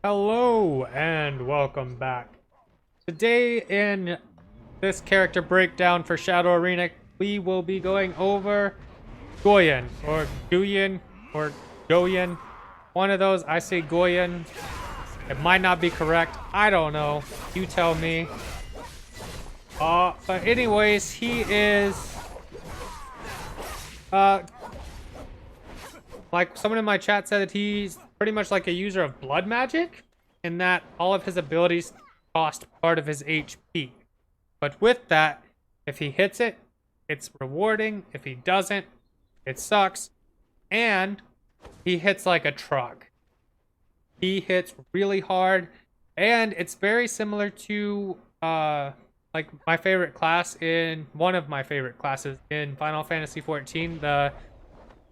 Hello and welcome back. Today in this character breakdown for Shadow Arena, we will be going over Goyen or Guyen or Goyen. One of those. I say Goyen. It might not be correct. I don't know. You tell me. But anyways, he is uh like someone in my chat said that he's pretty much like a user of blood magic, in that all of his abilities cost part of his HP. But with that, if he hits it, it's rewarding. If he doesn't, it sucks. And he hits like a truck. He hits really hard, and it's very similar to like my favorite class in one of my favorite classes in Final Fantasy 14, the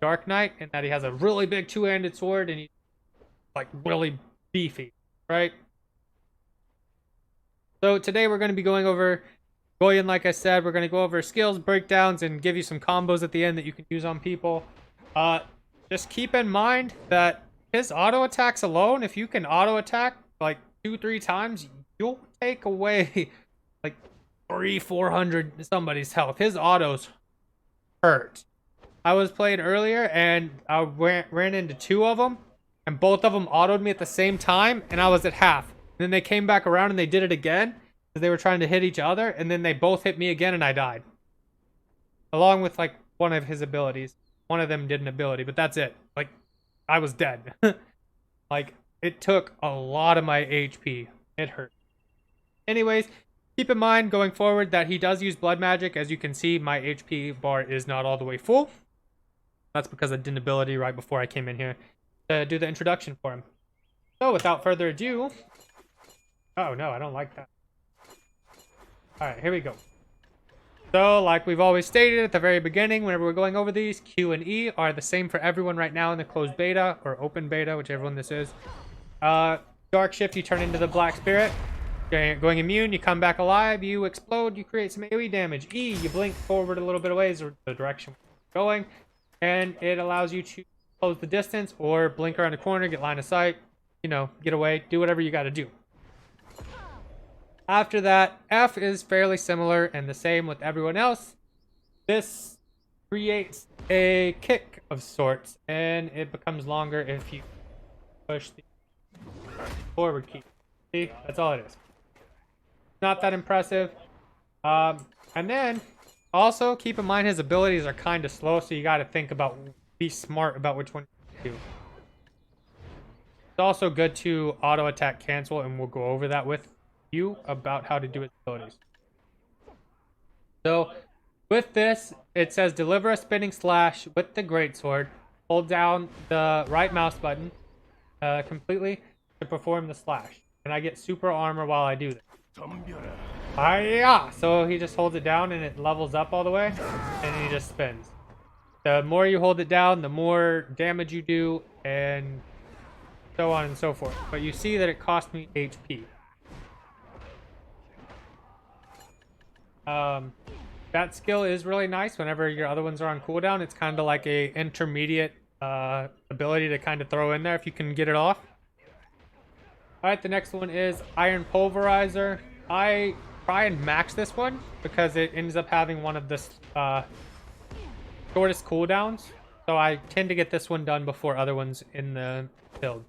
Dark Knight, in that he has a really big two-handed sword and he's like really beefy, right? So today we're going to be going over Goyen. Like I said, we're going to go over skills, breakdowns, and give you some combos at the end that you can use on people. Just keep in mind that his auto attacks alone, if you can auto attack like 2-3 times, you'll take away like 300-400 somebody's health. His autos hurt. I was playing earlier and I ran into two of them, and both of them autoed me at the same time, and I was at half. And then they came back around and they did it again because they were trying to hit each other, and then they both hit me again and I died. Along with like one of his abilities. One of them did an ability, but that's it. Like, I was dead. Like, it took a lot of my HP. It hurt. Anyways, keep in mind going forward that he does use blood magic. As you can see, my HP bar is not all the way full. That's because I did an ability right before I came in here to do the introduction for him. So without further ado... Oh no, I don't like that. Alright, here we go. So, like we've always stated at the very beginning, whenever we're going over these, Q and E are the same for everyone right now in the closed beta, or open beta, whichever one this is. Dark Shift, you turn into the Black Spirit. Going immune, you come back alive, you explode, you create some AoE damage. E, you blink forward a little bit of ways, or the direction you're going, and it allows you to close the distance, or blink around the corner, get line of sight, you know, get away, do whatever you gotta do. After that, F is fairly similar and the same with everyone else. This creates a kick of sorts, and it becomes longer if you push the forward key. See, that's all it is. Not that impressive. And then, also, keep in mind his abilities are kind of slow, so you gotta be smart about which one you do. It's also good to auto attack cancel, and we'll go over that with you about how to do its abilities. So with this, it says deliver a spinning slash with the greatsword. Hold down the right mouse button completely to perform the slash, and I get super armor while I do this. Hiya! So he just holds it down and it levels up all the way, and he just spins. The more you hold it down, the more damage you do, and so on and so forth. But you see that it cost me HP. That skill is really nice whenever your other ones are on cooldown. It's kind of like a intermediate ability to kind of throw in there if you can get it off. Alright, the next one is Iron Pulverizer. I try and max this one because it ends up having one of the shortest cooldowns. So I tend to get this one done before other ones in the build.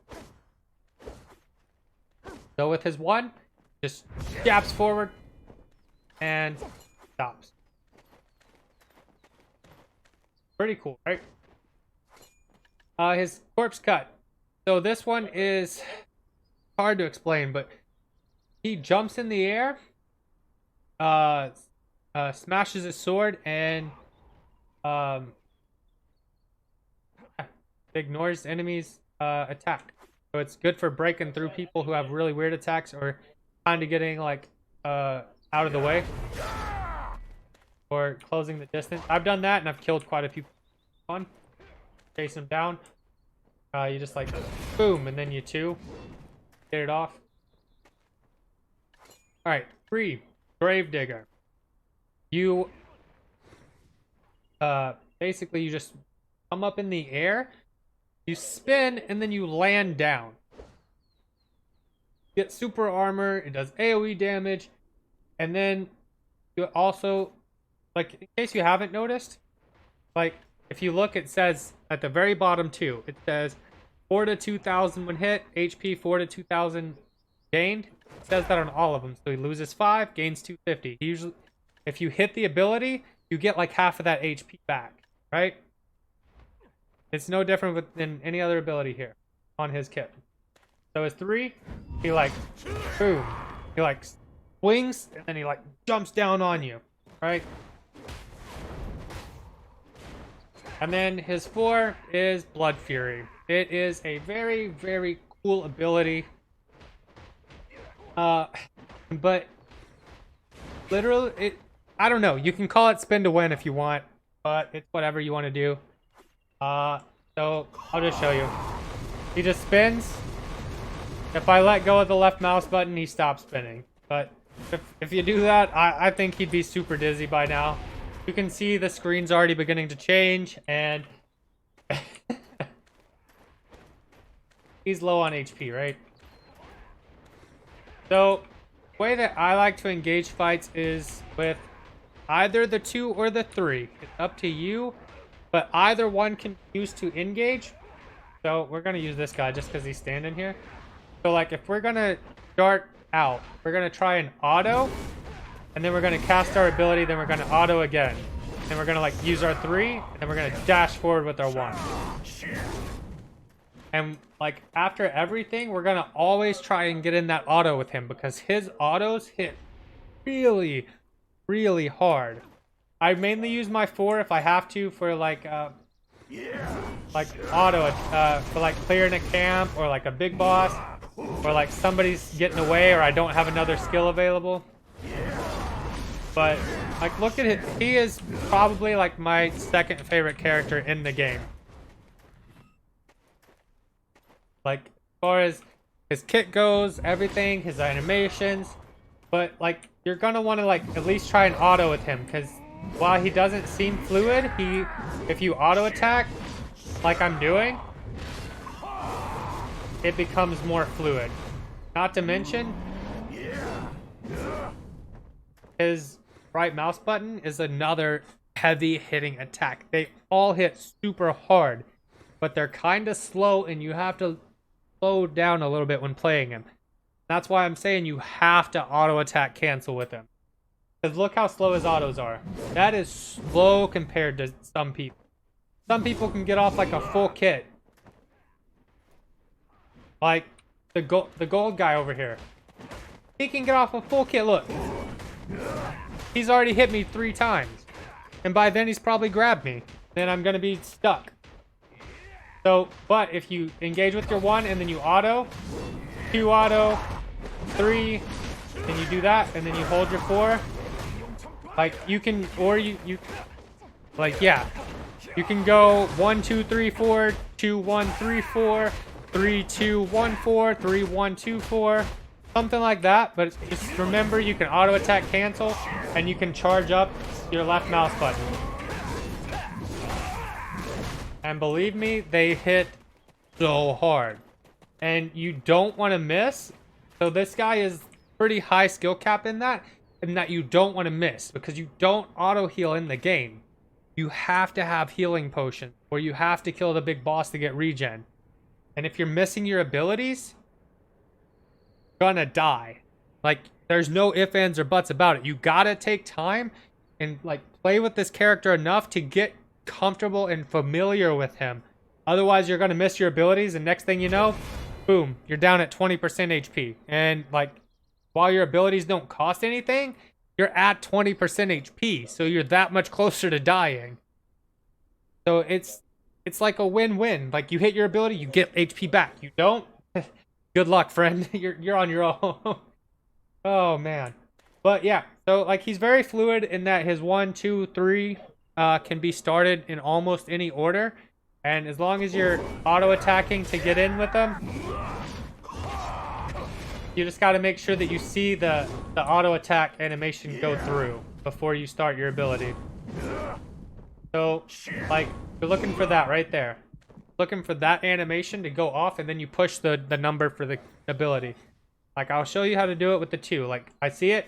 So with his one, just jabs forward and stops. Pretty cool, right? His corpse cut. So this one is hard to explain, but he jumps in the air, smashes his sword, and ignores enemies' attack. So it's good for breaking through people who have really weird attacks, or kind of getting like out of the way, or closing the distance. I've done that and I've killed quite a few people. Chase them down. You just like boom, and then you get it off. Alright, 3, Gravedigger. You basically you just come up in the air, you spin, and then you land down. get super armor, it does AoE damage, and then you also, like, in case you haven't noticed, like, if you look, it says at the very bottom too, it says 4 to 2,000 when hit, HP 4 to 2,000 gained. It says that on all of them. So he loses 5, gains 250. Usually, if you hit the ability, you get like half of that HP back, right? It's no different than any other ability here on his kit. So his 3, he like, boom, he like swings, and then he like jumps down on you, right? And then his 4 is Blood Fury. It is a very, very cool ability. But literally, I don't know. You can call it spin to win if you want, but it's whatever you want to do. So I'll just show you. He just spins. If I let go of the left mouse button, he stops spinning. But if you do that, I think he'd be super dizzy by now. You can see the screen's already beginning to change, and he's low on HP, right? So, the way that I like to engage fights is with either the 2 or the 3. It's up to you, but either one can be used to engage. So, we're going to use this guy just because he's standing here. So, like, if we're going to start out, we're going to try an auto, and then we're going to cast our ability, then we're going to auto again. Then we're going to, like, use our 3, and then we're going to dash forward with our 1. And, like, after everything, we're going to always try and get in that auto with him, because his autos hit really, really hard. I mainly use my 4 if I have to for, like auto, for, like, clearing a camp, or, like, a big boss, or, like, somebody's getting away, or I don't have another skill available. But, like, look at it. He is probably, like, my second favorite character in the game. Like, as far as his kit goes, everything, his animations. But, like, you're gonna want to, like, at least try an auto with him. Because while he doesn't seem fluid, if you auto attack, like I'm doing, it becomes more fluid. Not to mention, his right mouse button is another heavy hitting attack. They all hit super hard, but they're kind of slow, and you have to slow down a little bit when playing him. That's why I'm saying you have to auto attack cancel with him. Because look how slow his autos are. That is slow compared to some people. Some people can get off like a full kit. Like the gold guy over here. He can get off a full kit, look. He's already hit me 3 times. And by then he's probably grabbed me. Then I'm going to be stuck. So, but if you engage with your 1 and then you auto, 2 auto, 3, and you do that, and then you hold your 4, like you can, or you like, yeah, you can go 1 2 3 4, 2 1 3 4, 3 2 1 4, 3 1 2 4, something like that. But just remember, you can auto attack cancel, and you can charge up your left mouse button. And believe me, they hit so hard. And you don't want to miss. So this guy is pretty high skill cap in that you don't want to miss, because you don't auto heal in the game. You have to have healing potions, or you have to kill the big boss to get regen. And if you're missing your abilities, you're gonna die. Like, there's no ifs, ands, or buts about it. You gotta take time and, like, play with this character enough to get comfortable and familiar with him. Otherwise, you're gonna miss your abilities, and next thing you know, boom, you're down at 20% HP. And, like, while your abilities don't cost anything, you're at 20% HP, so you're that much closer to dying. So it's like a win-win. Like, you hit your ability, you get HP back. You don't, good luck, friend. You're on your own. Oh man. But yeah, so, like, he's very fluid in that his 1 2 3 can be started in almost any order, and as long as you're auto attacking to get in with them, you just got to make sure that you see the auto attack animation go through before you start your ability. So, like, you're looking for that right there. Looking for that animation to go off, and then you push the number for the ability. Like, I'll show you how to do it with the 2. Like, I see it.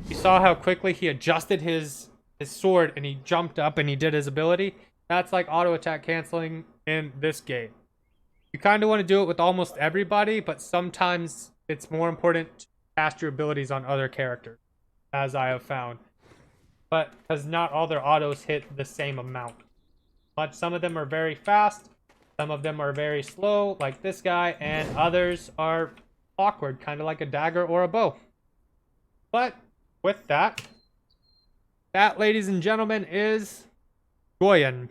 You saw how quickly he adjusted his sword and he jumped up and he did his ability. That's like auto attack canceling in this game. You kind of want to do it with almost everybody, but sometimes it's more important to cast your abilities on other characters, as I have found. But because not all their autos hit the same amount. But some of them are very fast, some of them are very slow, like this guy, and others are awkward, kind of like a dagger or a bow. But with that, ladies and gentlemen, is Goyen.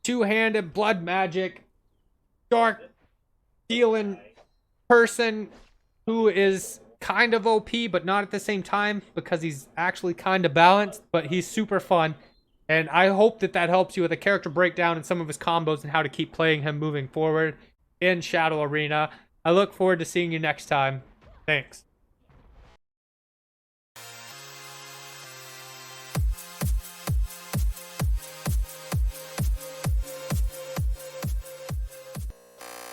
Two-handed blood magic, dark dealing person who is kind of OP, but not at the same time, because he's actually kind of balanced, but he's super fun. And I hope that helps you with a character breakdown and some of his combos and how to keep playing him moving forward in Shadow Arena. I look forward to seeing you next time. Thanks.